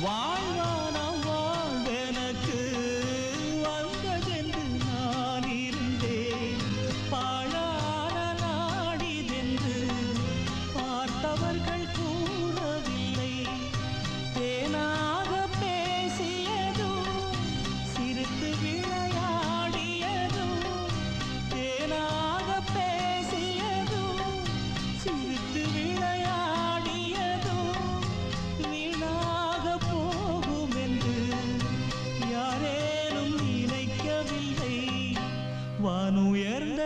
வாழ்வான வாழ்வெனக்கு வந்ததென்று நான் இருந்தேன். பாழான நாடிதென்று பார்த்தவர்கள் கூறவில்லை. தேனாக பேசியதும் சிரித்து விளையாடியதும், தேனாக பேசியதும் சிரித்து விளையாடியதும் வீணாக போகும் என்று யாரேனும் நினைக்கவில்லை. வானுயர்ந்த